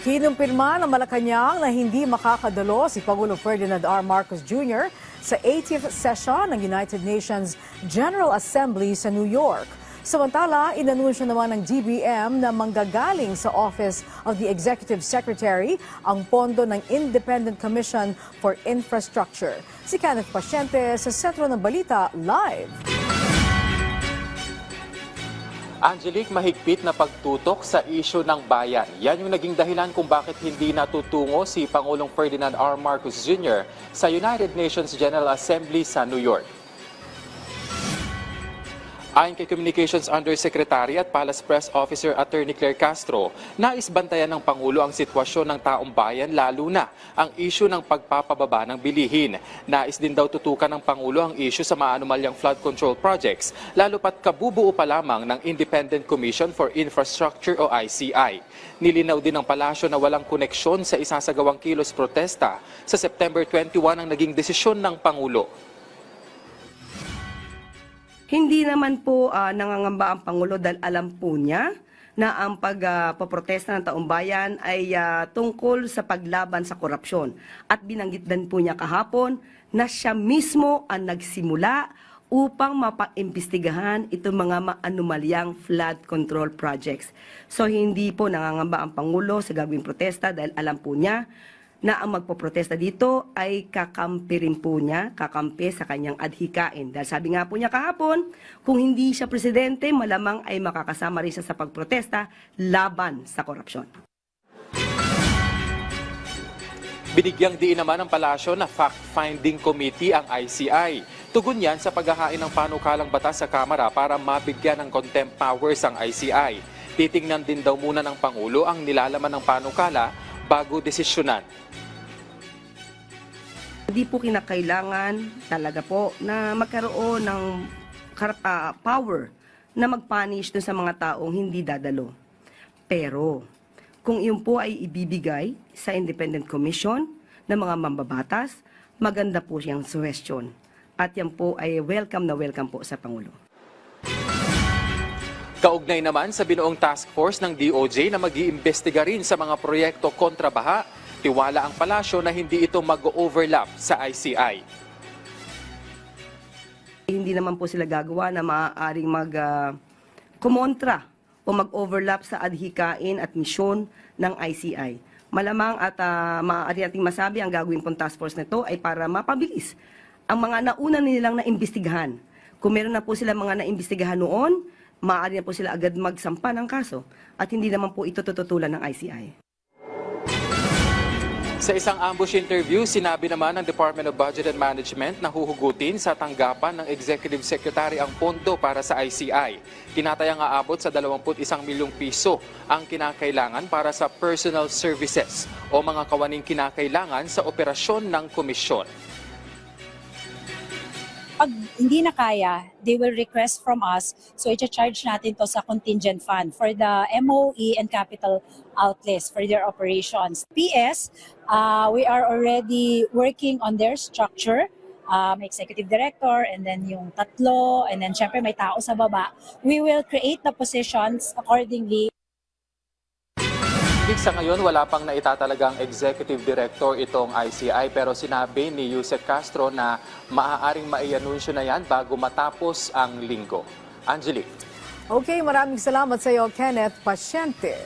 Kinumpirma ng Malacanang na hindi makakadalo si Pangulong Ferdinand R. Marcos Jr. sa 80th session ng United Nations General Assembly sa New York. Samantala, inanunsyo naman ng DBM na manggagaling sa Office of the Executive Secretary ang pondo ng Independent Commission for Infrastructure. Si Kenneth Pasyente sa Sentro ng Balita Live. Angelique, mahigpit na pagtutok sa isyu ng bayan. Yan yung naging dahilan kung bakit hindi natutungo si Pangulong Ferdinand R. Marcos Jr. sa United Nations General Assembly sa New York. Ayon kay Communications Undersecretary at Palace Press Officer Attorney Claire Castro, nais bantayan ng Pangulo ang sitwasyon ng taong bayan lalo na ang isyu ng pagpapababa ng bilihin. Nais din daw tutukan ng Pangulo ang isyu sa maanumalyang flood control projects, lalo pat kabubuo pa lamang ng Independent Commission for Infrastructure o ICI. Nilinaw din ng palasyo na walang koneksyon sa isasagawang kilos protesta. Sa September 21 ang naging desisyon ng Pangulo. Hindi naman po nangangamba ang Pangulo dahil alam po niya na ang pagpoprotesta ng taong bayan ay tungkol sa paglaban sa korupsyon. At binanggit din po niya kahapon na siya mismo ang nagsimula upang mapaimbestigahan itong mga maanumalyang flood control projects. So hindi po nangangamba ang Pangulo sa gagawing protesta dahil alam po niya na ang magpoprotesta dito ay kakampi rin po niya, kakampi sa kanyang adhikain. Dahil sabi nga po niya kahapon, kung hindi siya presidente, malamang ay makakasama rin siya sa pagprotesta laban sa korupsyon. Binigyang diin naman ng palasyo na fact-finding committee ang ICI. Tugon yan sa paghahain ng panukalang batas sa Kamara para mabigyan ng contempt powers ang ICI. Titingnan din daw muna ng Pangulo ang nilalaman ng panukala bago desisyonan. Hindi po kinakailangan talaga po na magkaroon ng power na mag-punish dun sa mga taong hindi dadalo. Pero kung iyon po ay ibibigay sa Independent Commission ng mga mambabatas, maganda po siyang suggestion. At yan po ay welcome na welcome po sa Pangulo. Kaugnay naman sa binuong task force ng DOJ na mag-iimbestiga rin sa mga proyekto kontra baha, tiwala ang palasyo na hindi ito mag-overlap sa ICI. Hindi naman po sila gagawa na maaaring kumontra o mag-overlap sa adhikain at misyon ng ICI. Malamang at maaari nating masabi ang gagawin pong task force nito ay para mapabilis ang mga nauna nilang naimbestigahan. Kung meron na po sila mga naimbestigahan noon, maaari na po sila agad magsampa ng kaso at hindi naman po ito tututulan ng ICI. Sa isang ambush interview, sinabi naman ng Department of Budget and Management na huhugutin sa tanggapan ng Executive Secretary ang pondo para sa ICI. Tinatayang aabot sa 21 milyong piso ang kinakailangan para sa personal services o mga kawaning kinakailangan sa operasyon ng komisyon. Pag hindi na kaya, they will request from us. So i-charge natin to sa contingent fund for the MOE and capital outlays for their operations. PS, we are already working on their structure. Executive director and then yung tatlo and then syempre may tao sa baba. We will create the positions accordingly. Sa ngayon, wala pang naitatalagang executive director itong ICI pero sinabi ni Yusek Castro na maaaring maianunsyo na yan bago matapos ang linggo. Angelique. Okay, maraming salamat sa iyo, Kenneth Pasyente.